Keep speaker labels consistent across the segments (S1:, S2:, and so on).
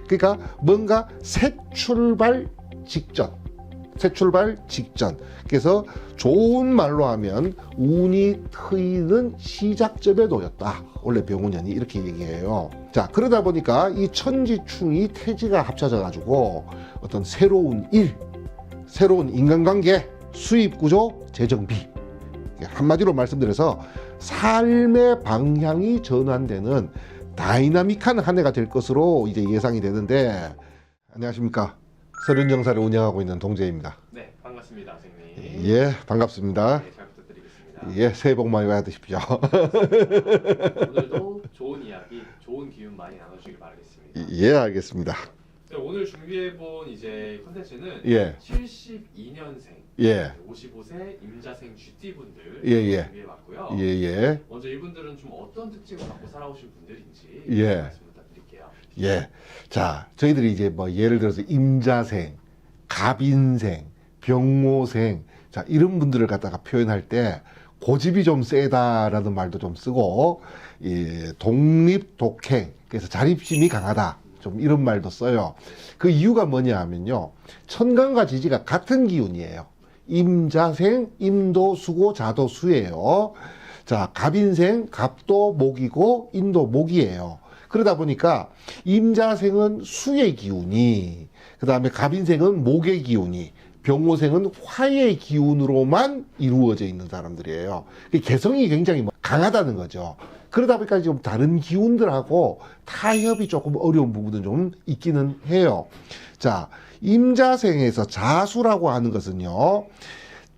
S1: 그러니까 뭔가 새 출발 직전. 그래서 좋은 말로 하면 운이 트이는 시작점에 놓였다. 원래 병운년이 이렇게 얘기해요. 자, 그러다 보니까 이 천지충이 태지가 합쳐져 가지고 어떤 새로운 일, 새로운 인간관계, 수입구조, 재정비, 한마디로 말씀드려서 삶의 방향이 전환되는 다이나믹한 한 해가 될 것으로 이제 예상이 되는데, 안녕하십니까. 서륜정사를 운영하고 있는 동재입니다.
S2: 네, 반갑습니다, 선생님.
S1: 예, 반갑습니다.
S2: 네, 잘 부탁드리겠습니다.
S1: 예, 새해 복 많이 받으십시오.
S2: 오늘도 좋은 이야기, 좋은 기운 많이 나눠주길 바라겠습니다.
S1: 예, 알겠습니다.
S2: 네, 오늘 준비해본 이제 컨텐츠는
S1: 예.
S2: 72년생,
S1: 예.
S2: 55세 임자생 GT분들
S1: 예.
S2: 준비해봤고요.
S1: 예.
S2: 먼저 이분들은 좀 어떤 특징을 갖고 살아오신 분들인지
S1: 예.
S2: 말씀 부탁드릴게요.
S1: 예. 자, 저희들이 이제 뭐 예를 들어서 임자생, 갑인생, 병모생, 자, 이런 분들을 갖다가 표현할 때 고집이 좀 세다라는 말도 좀 쓰고, 독립, 독행, 그래서 자립심이 강하다. 좀 이런 말도 써요. 그 이유가 뭐냐 하면요. 천간과 지지가 같은 기운이에요. 임자생, 임도, 수고, 자도, 수예요. 자, 갑인생, 갑도 목이고, 인도 목이에요. 그러다 보니까 임자생은 수의 기운이, 그 다음에 갑인생은 목의 기운이, 병호생은 화의 기운으로만 이루어져 있는 사람들이에요. 개성이 굉장히 강하다는 거죠. 그러다 보니까 좀 다른 기운들하고 타협이 조금 어려운 부분은 좀 있기는 해요. 자, 임자생에서 자수라고 하는 것은요,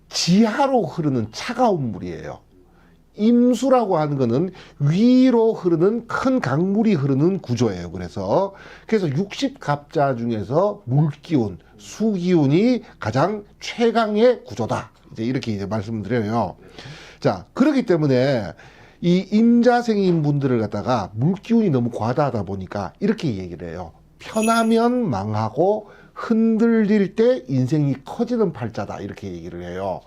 S1: 지하로 흐르는 차가운 물이에요. 임수라고 하는 거는 위로 흐르는 큰 강물이 흐르는 구조예요. 그래서 60갑자 중에서 물기운, 수기운이 가장 최강의 구조다. 이렇게 이제 말씀드려요. 자, 그렇기 때문에 이 임자생인 분들을 갖다가 물기운이 너무 과다하다 보니까 이렇게 얘기를 해요. 편하면 망하고 흔들릴 때 인생이 커지는 팔자다. 이렇게 얘기를 해요.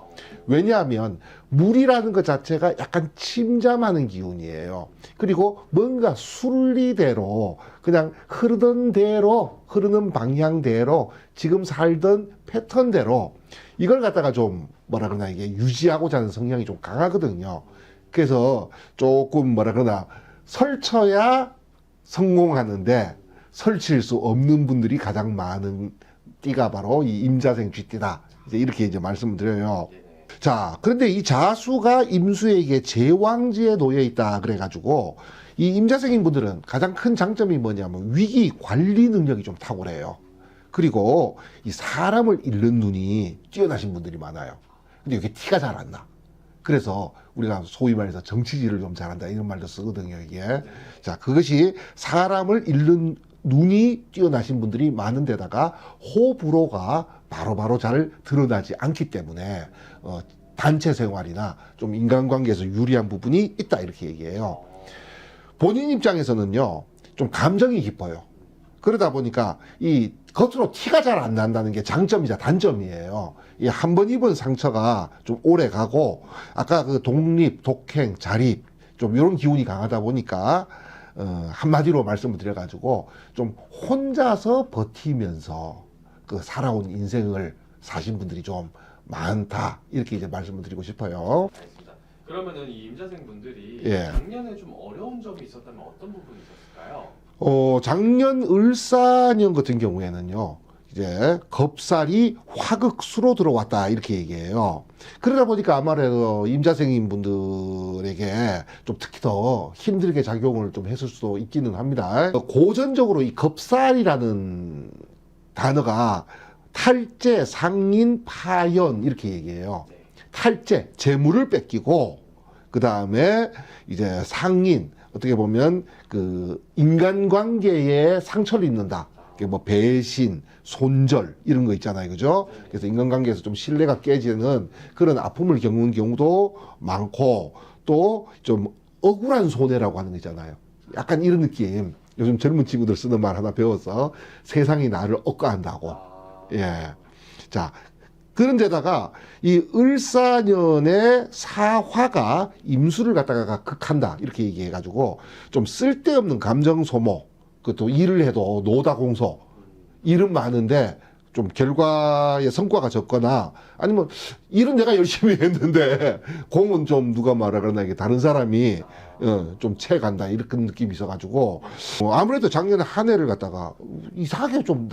S1: 왜냐하면 물이라는 것 자체가 약간 침잠하는 기운이에요. 그리고 뭔가 순리대로 그냥 흐르던 대로, 흐르는 방향대로, 지금 살던 패턴대로 이걸 갖다가 좀 뭐라 그러나 이게 유지하고자 하는 성향이 좀 강하거든요. 그래서 조금 뭐라 그러나 설쳐야 성공하는데 설칠 수 없는 분들이 가장 많은 띠가 바로 이 임자생 쥐띠다. 이렇게 이제 말씀을 드려요. 자, 그런데 이 자수가 임수에게 제왕지에 놓여 있다 그래가지고 이 임자생인 분들은 가장 큰 장점이 뭐냐면 위기 관리 능력이 좀 탁월해요. 그리고 이 사람을 읽는 눈이 뛰어나신 분들이 많아요. 근데 이게 티가 잘 안 나. 그래서 우리가 소위 말해서 정치질을 좀 잘한다 이런 말도 쓰거든요, 이게. 자, 그것이 사람을 읽는 눈이 뛰어나신 분들이 많은 데다가 호불호가 바로바로 잘 드러나지 않기 때문에 단체 생활이나 좀 인간관계에서 유리한 부분이 있다 이렇게 얘기해요. 본인 입장에서는요, 좀 감정이 깊어요. 그러다 보니까 이 겉으로 티가 잘 안 난다는 게 장점이자 단점이에요. 이 한 번 입은 상처가 좀 오래 가고, 아까 그 독립, 독행, 자립, 좀 이런 기운이 강하다 보니까, 한마디로 말씀을 드려가지고, 좀 혼자서 버티면서 그 살아온 인생을 사신 분들이 좀 많다. 이렇게 이제 말씀을 드리고 싶어요.
S2: 알겠습니다. 그러면은 이 임자생 분들이
S1: 예.
S2: 작년에 좀 어려운 점이 있었다면 어떤 부분이 있었을까요?
S1: 작년 을사년 같은 경우에는요, 이제 겁살이 화극수로 들어왔다 이렇게 얘기해요. 그러다 보니까 아무래도 임자생인 분들에게 좀 특히 더 힘들게 작용을 좀 했을 수도 있기는 합니다. 고전적으로 이 겁살이라는 단어가 탈재, 상인, 파연 이렇게 얘기해요. 탈재, 재물을 뺏기고, 그 다음에 이제 상인, 어떻게 보면 그 인간관계에 상처를 입는다. 뭐 배신, 손절 이런 거 있잖아요, 그죠? 그래서 인간관계에서 좀 신뢰가 깨지는 그런 아픔을 겪는 경우도 많고, 또 좀 억울한 손해라고 하는 거 있잖아요. 약간 이런 느낌. 요즘 젊은 친구들 쓰는 말 하나 배워서 세상이 나를 억까한다고. 예. 자, 그런데다가 이 을사년의 사화가 임수를 갖다가 극한다 이렇게 얘기해가지고 좀 쓸데없는 감정 소모, 그또 일을 해도 노다공소 일은 많은데 좀 결과의 성과가 적거나 아니면 일은 내가 열심히 했는데 공은 좀 누가 말하 그러나 이게 다른 사람이 좀 채간다 이런 느낌이 있어가지고 아무래도 작년에 한 해를 갖다가 이상하게 좀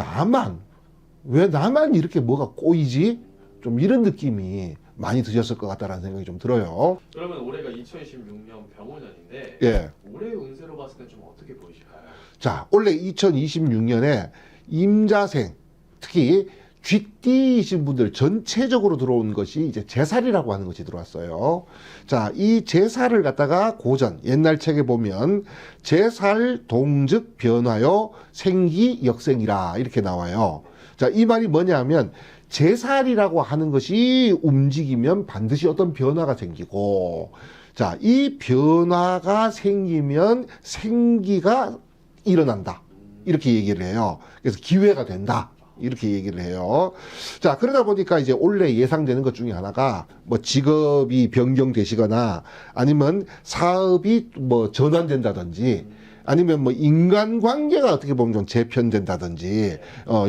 S1: 왜 나만 이렇게 뭐가 꼬이지? 좀 이런 느낌이 많이 드셨을 것 같다라는 생각이 좀 들어요.
S2: 그러면 올해가 2016년 병호년인데
S1: 예.
S2: 올해 운세로 봤을 때 좀 어떻게 보이실까요?
S1: 자, 원래 2026년에 임자생, 특히 쥐띠이신 분들 전체적으로 들어온 것이 이제 제살이라고 하는 것이 들어왔어요. 자, 이 제살을 갖다가 고전, 옛날 책에 보면 제살 동즉 변화요 생기 역생이라 이렇게 나와요. 자, 이 말이 뭐냐 하면 제살이라고 하는 것이 움직이면 반드시 어떤 변화가 생기고, 자, 이 변화가 생기면 생기가 일어난다. 이렇게 얘기를 해요. 그래서 기회가 된다. 이렇게 얘기를 해요. 자, 그러다 보니까 이제 원래 예상되는 것 중에 하나가 뭐 직업이 변경되시거나 아니면 사업이 뭐 전환된다든지 아니면 뭐 인간관계가 어떻게 보면 좀 재편된다든지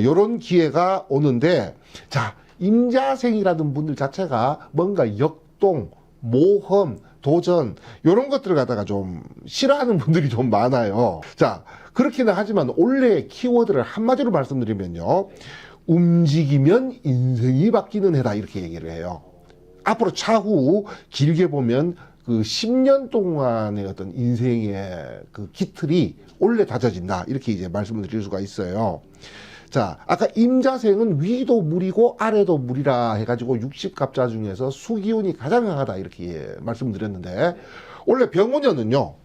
S1: 요런 기회가 오는데, 자, 임자생이라는 분들 자체가 뭔가 역동, 모험, 도전 요런 것들을 갖다가 좀 싫어하는 분들이 좀 많아요. 자, 그렇기는 하지만 올해의 키워드를 한마디로 말씀드리면요, 움직이면 인생이 바뀌는 해다 이렇게 얘기를 해요. 앞으로 차후 길게 보면 그 10년 동안의 어떤 인생의 그 기틀이 올해 다져진다 이렇게 이제 말씀을 드릴 수가 있어요. 자, 아까 임자생은 위도 물이고 아래도 물이라 해가지고 60갑자 중에서 수기운이 가장 강하다 이렇게 말씀드렸는데, 원래 병오년은요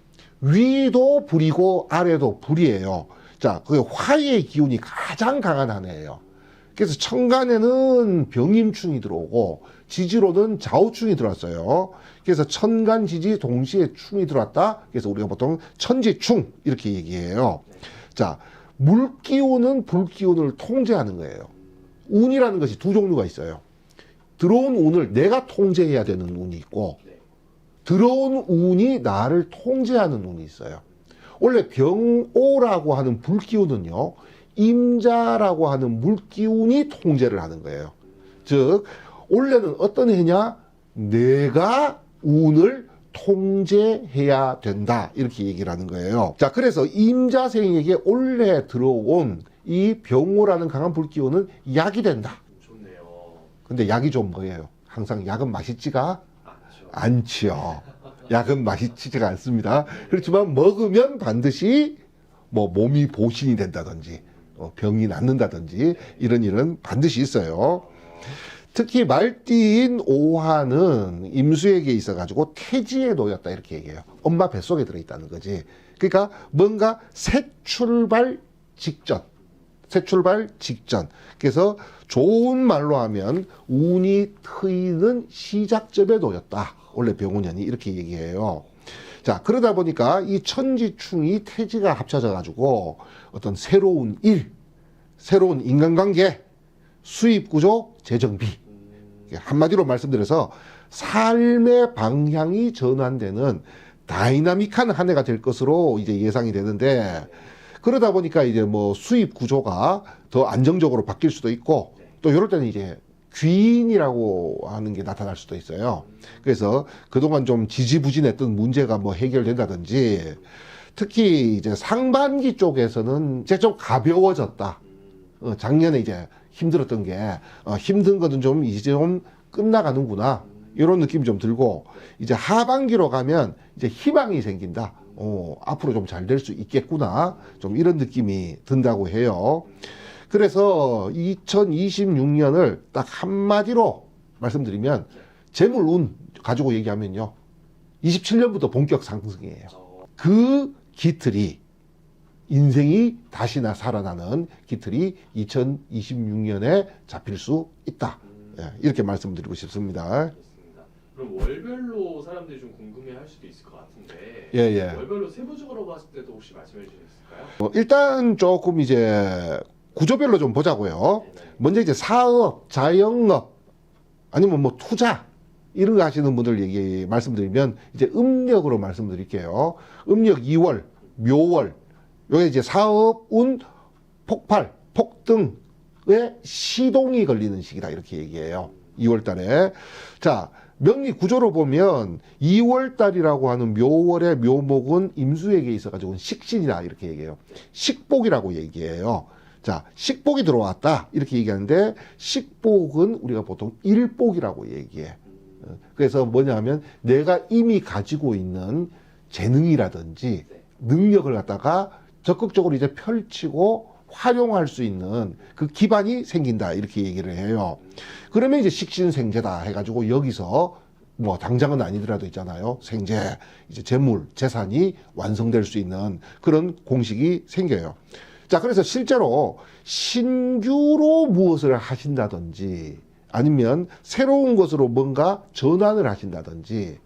S1: 위도 불이고 아래도 불이에요. 자, 그 화의 기운이 가장 강한 한 해예요. 그래서 천간에는 병임충이 들어오고 지지로는 좌우충이 들어왔어요. 그래서 천간 지지 동시에 충이 들어왔다. 그래서 우리가 보통 천지충 이렇게 얘기해요. 자, 물기운은 불기운을 통제하는 거예요. 운이라는 것이 두 종류가 있어요. 들어온 운을 내가 통제해야 되는 운이 있고, 들어온 운이 나를 통제하는 운이 있어요. 원래 병오라고 하는 불기운은요, 임자라고 하는 물기운이 통제를 하는 거예요. 즉, 원래는 어떤 해냐? 내가 운을 통제해야 된다 이렇게 얘기를 하는 거예요. 자, 그래서 임자생에게 올해 들어온 이 병오라는 강한 불기운은 약이 된다.
S2: 좋네요.
S1: 근데 약이 좀 뭐예요? 항상 약은 맛있지가 않지요. 약은 맛있지가 않습니다. 그렇지만 먹으면 반드시 뭐 몸이 보신이 된다든지 병이 낫는다든지 이런 일은 반드시 있어요. 특히 말띠인 오화는 임수에게 있어가지고 태지에 놓였다 이렇게 얘기해요. 엄마 뱃속에 들어있다는 거지. 그러니까 뭔가 새 출발 직전. 그래서 좋은 말로 하면 운이 트이는 시작점에 놓였다. 원래 병오년이 이렇게 얘기해요. 자, 그러다 보니까 이 천지충이 태지가 합쳐져가지고 어떤 새로운 일, 새로운 인간관계, 수입구조, 재정비. 한마디로 말씀드려서 삶의 방향이 전환되는 다이나믹한 한 해가 될 것으로 이제 예상이 되는데, 그러다 보니까 이제 뭐 수입 구조가 더 안정적으로 바뀔 수도 있고, 또 이럴 때는 이제 귀인이라고 하는 게 나타날 수도 있어요. 그래서 그동안 좀 지지부진했던 문제가 뭐 해결된다든지, 특히 이제 상반기 쪽에서는 이제 좀 가벼워졌다. 작년에 이제 힘들었던 게 힘든 거는 좀 이제 좀 끝나가는구나 이런 느낌이 좀 들고, 이제 하반기로 가면 이제 희망이 생긴다. 앞으로 좀 잘 될 수 있겠구나. 좀 이런 느낌이 든다고 해요. 그래서 2026년을 딱 한마디로 말씀드리면 재물운 가지고 얘기하면요, 27년부터 본격 상승이에요. 그 기틀이, 인생이 다시나 살아나는 기틀이 2026년에 잡힐 수 있다. 이렇게 말씀드리고 싶습니다.
S2: 알겠습니다. 그럼 월별로 사람들이 좀 궁금해할 수도 있을 것 같은데,
S1: 예.
S2: 월별로 세부적으로 봤을 때도 혹시 말씀해 주실 수 있을까요?
S1: 일단 조금 이제 구조별로 좀 보자고요. 먼저 이제 사업, 자영업, 아니면 뭐 투자 이런 거 하시는 분들 말씀드리면 이제 음력으로 말씀드릴게요. 음력 2월, 묘월, 요게 이제 사업, 운, 폭발, 폭등의 시동이 걸리는 시기다 이렇게 얘기해요. 2월 달에. 자, 명리 구조로 보면 2월 달이라고 하는 묘월의 묘목은 임수에게 있어가지고 식신이다 이렇게 얘기해요. 식복이라고 얘기해요. 자, 식복이 들어왔다 이렇게 얘기하는데 식복은 우리가 보통 일복이라고 얘기해. 그래서 뭐냐면 내가 이미 가지고 있는 재능이라든지 능력을 갖다가 적극적으로 이제 펼치고 활용할 수 있는 그 기반이 생긴다 이렇게 얘기를 해요. 그러면 이제 식신생재다 해가지고 여기서 뭐 당장은 아니더라도 있잖아요. 생재, 이제 재물, 재산이 완성될 수 있는 그런 공식이 생겨요. 자, 그래서 실제로 신규로 무엇을 하신다든지 아니면 새로운 것으로 뭔가 전환을 하신다든지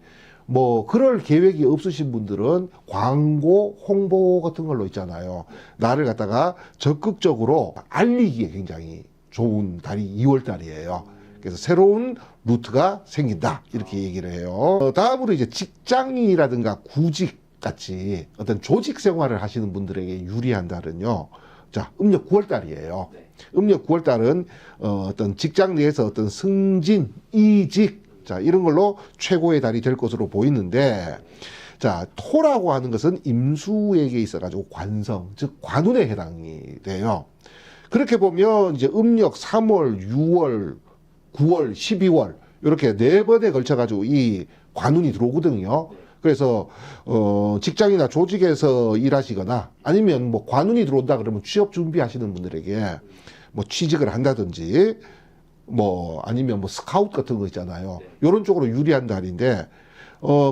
S1: 뭐 그럴 계획이 없으신 분들은 광고, 홍보 같은 걸로 있잖아요. 나를 갖다가 적극적으로 알리기에 굉장히 좋은 달이 2월 달이에요. 그래서 새로운 루트가 생긴다 이렇게 얘기를 해요. 다음으로 이제 직장이라든가 구직 같이 어떤 조직 생활을 하시는 분들에게 유리한 달은요. 자, 음력 9월 달이에요. 음력 9월 달은 어떤 직장 내에서 어떤 승진, 이직 자, 이런 걸로 최고의 달이 될 것으로 보이는데, 자, 토라고 하는 것은 임수에게 있어가지고 관성, 즉, 관운에 해당이 돼요. 그렇게 보면, 이제 음력 3월, 6월, 9월, 12월, 이렇게 4번에 걸쳐가지고 이 관운이 들어오거든요. 그래서, 직장이나 조직에서 일하시거나 아니면 뭐 관운이 들어온다 그러면 취업 준비하시는 분들에게 뭐 취직을 한다든지 뭐 아니면 뭐 스카우트 같은 거 있잖아요. 이런 쪽으로 유리한 달인데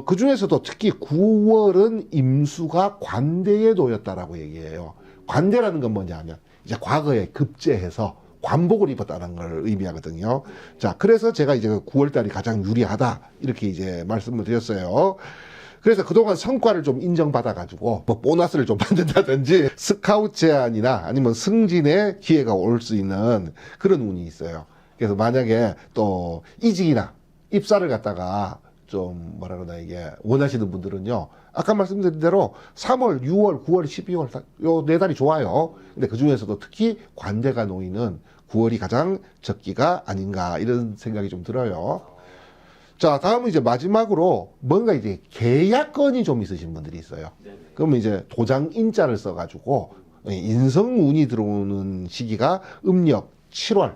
S1: 그 중에서도 특히 9월은 임수가 관대에 놓였다라고 얘기해요. 관대라는 건 뭐냐면 이제 과거에 급제해서 관복을 입었다는 걸 의미하거든요. 자, 그래서 제가 이제 9월 달이 가장 유리하다 이렇게 이제 말씀을 드렸어요. 그래서 그동안 성과를 좀 인정받아가지고 뭐 보너스를 좀 받는다든지 스카우트 제안이나 아니면 승진의 기회가 올 수 있는 그런 운이 있어요. 그래서 만약에 또 이직이나 입사를 갖다가 좀 뭐라 그러나 이게 원하시는 분들은요. 아까 말씀드린 대로 3월, 6월, 9월, 12월 요 4달이 좋아요. 근데 그 중에서도 특히 관대가 놓이는 9월이 가장 적기가 아닌가 이런 생각이 좀 들어요. 자, 다음은 이제 마지막으로 뭔가 이제 계약건이 좀 있으신 분들이 있어요. 그러면 이제 도장 인자를 써가지고 인성운이 들어오는 시기가 음력 7월,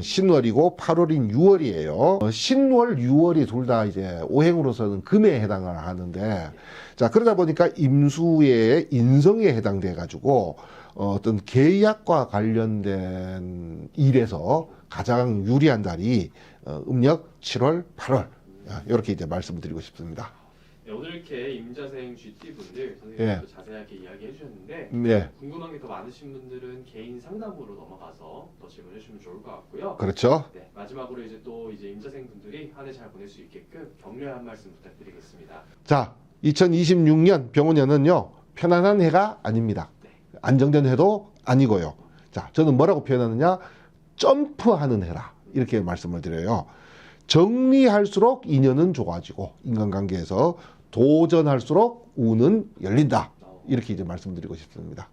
S1: 신월이고 8월인 6월이에요. 신월, 6월이 둘 다 이제 오행으로서는 금에 해당을 하는데, 자, 그러다 보니까 임수의 인성에 해당돼 가지고 어떤 계약과 관련된 일에서 가장 유리한 달이 음력 7월, 8월 이렇게 이제 말씀을 드리고 싶습니다.
S2: 네, 오늘 이렇게 임자생 GT 분들 선생님도
S1: 예.
S2: 자세하게 이야기해 주셨는데
S1: 네,
S2: 궁금한 게 더 많으신 분들은 개인 상담으로 넘어가서 더 질문해 주시면 좋을 것 같고요.
S1: 그렇죠.
S2: 네, 마지막으로 이제 또 이제 임자생 분들이 한 해 잘 보낼 수 있게끔 격려 한 말씀 부탁드리겠습니다.
S1: 자, 2026년 병원년은요 편안한 해가 아닙니다. 안정된 해도 아니고요. 자, 저는 뭐라고 표현하느냐? 점프하는 해라 이렇게 말씀을 드려요. 정리할수록 인연은 좋아지고 인간관계에서 도전할수록 운은 열린다. 이렇게 이제 말씀드리고 싶습니다.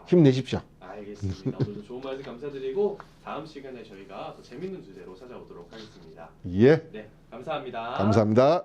S1: 힘내십시오.
S2: 알겠습니다. 오늘도 좋은 말씀 감사드리고 다음 시간에 저희가 더 재밌는 주제로 찾아오도록 하겠습니다.
S1: 예,
S2: 네, 감사합니다.
S1: 감사합니다.